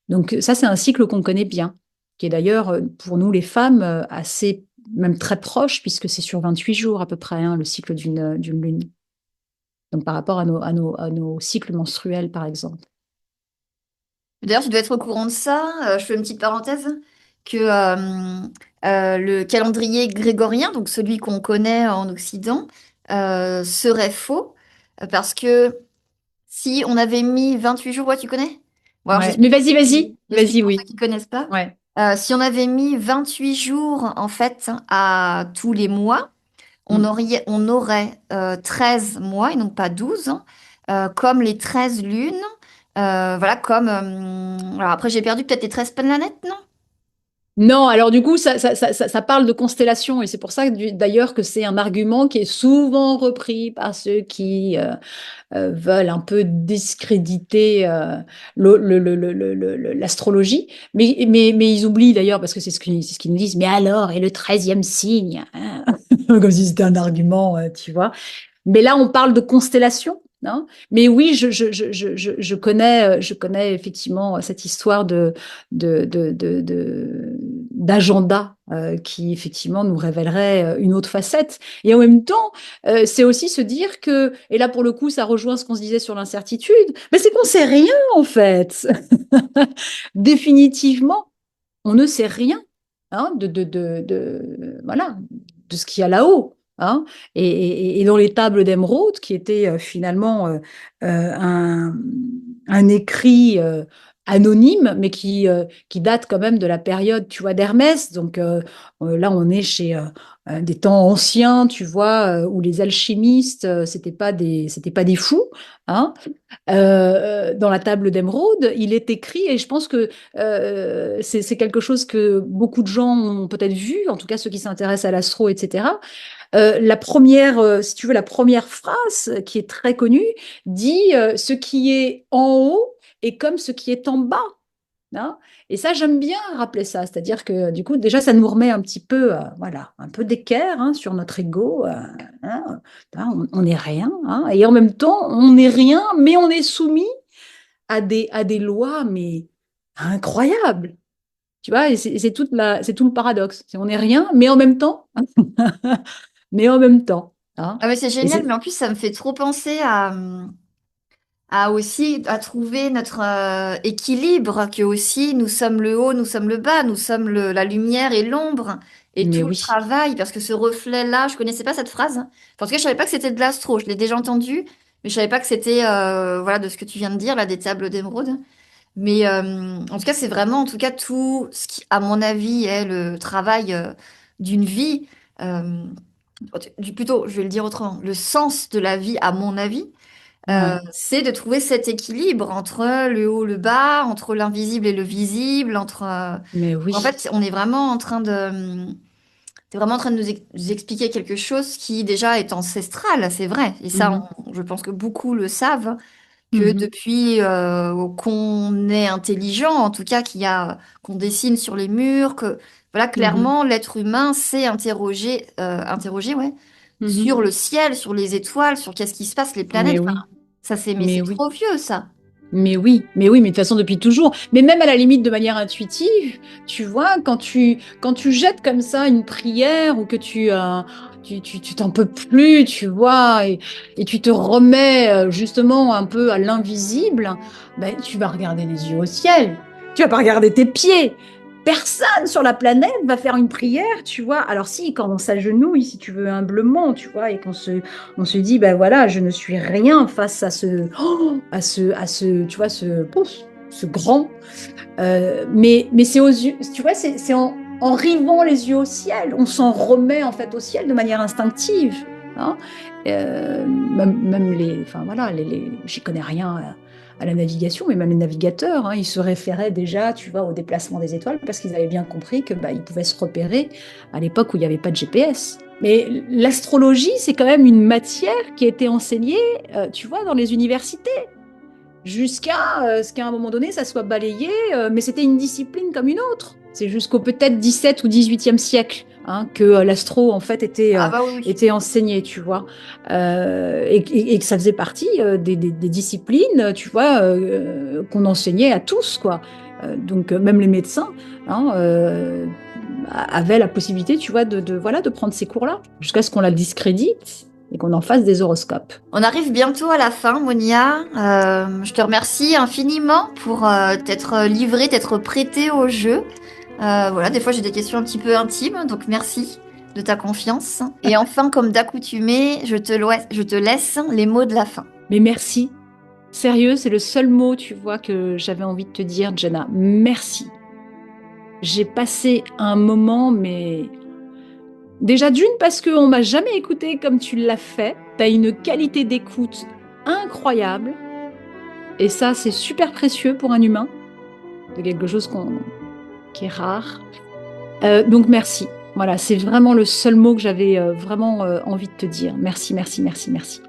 Donc ça, c'est un cycle qu'on connaît bien, qui est d'ailleurs pour nous les femmes assez, même très proche, puisque c'est sur 28 jours à peu près, hein, le cycle d'une lune. Donc par rapport à nos cycles menstruels, par exemple. D'ailleurs, tu dois être au courant de ça. Je fais une petite parenthèse que le calendrier grégorien, donc celui qu'on connaît en Occident, serait faux parce que si on avait mis 28 jours, ouais, tu connais? Bon, alors Ouais. Mais j'explique vas-y, pour ceux oui. qui connaissent pas. Ouais. Si on avait mis 28 jours en fait à tous les mois, Mm. on aurait 13 mois et non pas 12, hein, comme les 13 lunes. Voilà, comme. Alors après, j'ai perdu peut-être les 13 planètes, non? Non, alors du coup, ça parle de constellation et c'est pour ça d'ailleurs que c'est un argument qui est souvent repris par ceux qui veulent un peu discréditer l'astrologie. Mais ils oublient d'ailleurs, parce que c'est ce qu'ils nous disent, mais alors, et le 13e signe, hein. Comme si c'était un argument, tu vois. Mais là, on parle de constellation. Hein. Mais oui, je connais effectivement cette histoire d'agenda qui effectivement nous révélerait une autre facette. Et en même temps, c'est aussi se dire que, et là pour le coup, ça rejoint ce qu'on se disait sur l'incertitude, mais c'est qu'on sait rien en fait. Définitivement, on ne sait rien hein, voilà, de ce qu'il y a là-haut. Hein. Et dans les tables d'émeraude, qui étaient finalement un écrit anonyme, mais qui date quand même de la période, tu vois, d'Hermès. Donc là, on est chez des temps anciens, tu vois, où les alchimistes, c'était pas des fous. Hein. Dans la table d'émeraude, il est écrit, et je pense que c'est quelque chose que beaucoup de gens ont peut-être vu, en tout cas ceux qui s'intéressent à l'astro, etc. La première, si tu veux, la première phrase qui est très connue dit ce qui est en haut est comme ce qui est en bas. Hein. Et ça, j'aime bien rappeler ça, c'est-à-dire que du coup, déjà, ça nous remet un petit peu, voilà, un peu d'équerre hein, sur notre ego. Hein. On n'est rien, hein. Et en même temps, on n'est rien, mais on est soumis à des lois, mais incroyables. Tu vois, et c'est tout le paradoxe. On n'est rien, mais en même temps, mais en même temps. Hein. Ah, mais c'est Et génial, mais en plus, ça me fait trop penser à. à trouver notre équilibre, que aussi nous sommes le haut, nous sommes le bas, nous sommes la lumière et l'ombre, et Mais tout le oui. travail, parce que ce reflet-là, je connaissais pas cette phrase. Enfin, en tout cas, je savais pas que c'était de l'astro, je l'ai déjà entendu, mais je savais pas que c'était voilà, de ce que tu viens de dire, là, des tables d'émeraude. Mais en tout cas, c'est vraiment, en tout cas, tout ce qui, à mon avis, est le travail d'une vie. euh, Plutôt, je vais le dire autrement, le sens de la vie, à mon avis, Ouais. c'est de trouver cet équilibre entre le haut, le bas, entre l'invisible et le visible, entre... Mais En oui. fait, on est vraiment en train de... T'es vraiment en train de nous expliquer quelque chose qui déjà est ancestral, c'est vrai. Et ça, Mhm. je pense que beaucoup le savent, que Mhm. depuis qu'on est intelligent, en tout cas qu'on dessine sur les murs, que voilà, Mhm. clairement, l'être humain s'est interrogé, ouais, Mhm. sur le ciel, sur les étoiles, sur qu'est-ce qui se passe, les Mais planètes. oui. Enfin, ça mais Mais c'est oui. trop vieux, ça. Mais oui, mais de toute façon depuis toujours. Mais même à la limite de manière intuitive, tu vois, quand tu jettes comme ça une prière ou que tu t'en peux plus, tu vois, et tu te remets justement un peu à l'invisible, ben, tu vas regarder les yeux au ciel. Tu vas pas regarder tes pieds. Personne sur la planète va faire une prière, tu vois. Alors si, quand on s'agenouille, si tu veux, humblement, tu vois, et on se dit, ben voilà, je ne suis rien face à tu vois, ce grand. Mais c'est aux yeux, tu vois, c'est en rivant les yeux au ciel, on s'en remet en fait au ciel de manière instinctive. Hein. Même enfin voilà, j'y connais rien à la navigation, mais même les navigateurs, hein, ils se référaient déjà, tu vois, au déplacement des étoiles parce qu'ils avaient bien compris que bah, ils pouvaient se repérer à l'époque où il n'y avait pas de GPS. Mais l'astrologie, c'est quand même une matière qui a été enseignée, tu vois, dans les universités jusqu'à ce qu'à un moment donné, ça soit balayé, mais c'était une discipline comme une autre. C'est jusqu'au peut-être 17 ou 18e siècle hein, que l'astro, en fait, Ah bah oui, oui. était enseigné, tu vois. Et que ça faisait partie des disciplines, tu vois, qu'on enseignait à tous, quoi. Donc, même les médecins hein, avaient la possibilité, tu vois, voilà, de prendre ces cours-là, jusqu'à ce qu'on la discrédite et qu'on en fasse des horoscopes. On arrive bientôt à la fin, Monia. Je te remercie infiniment pour t'être livré, t'être prêté au jeu. Voilà, des fois j'ai des questions un petit peu intimes, donc merci de ta confiance. Et enfin, comme d'accoutumé, je te laisse les mots de la fin. Mais merci. Sérieux, c'est le seul mot, tu vois, que j'avais envie de te dire, Jenna. Merci. J'ai passé un moment, mais déjà d'une, parce qu'on m'a jamais écouté comme tu l'as fait. Tu as une qualité d'écoute incroyable. Et ça, c'est super précieux pour un humain. C'est quelque chose qui est rare. Donc merci. Voilà, c'est vraiment le seul mot que j'avais vraiment envie de te dire. Merci, merci, merci, merci.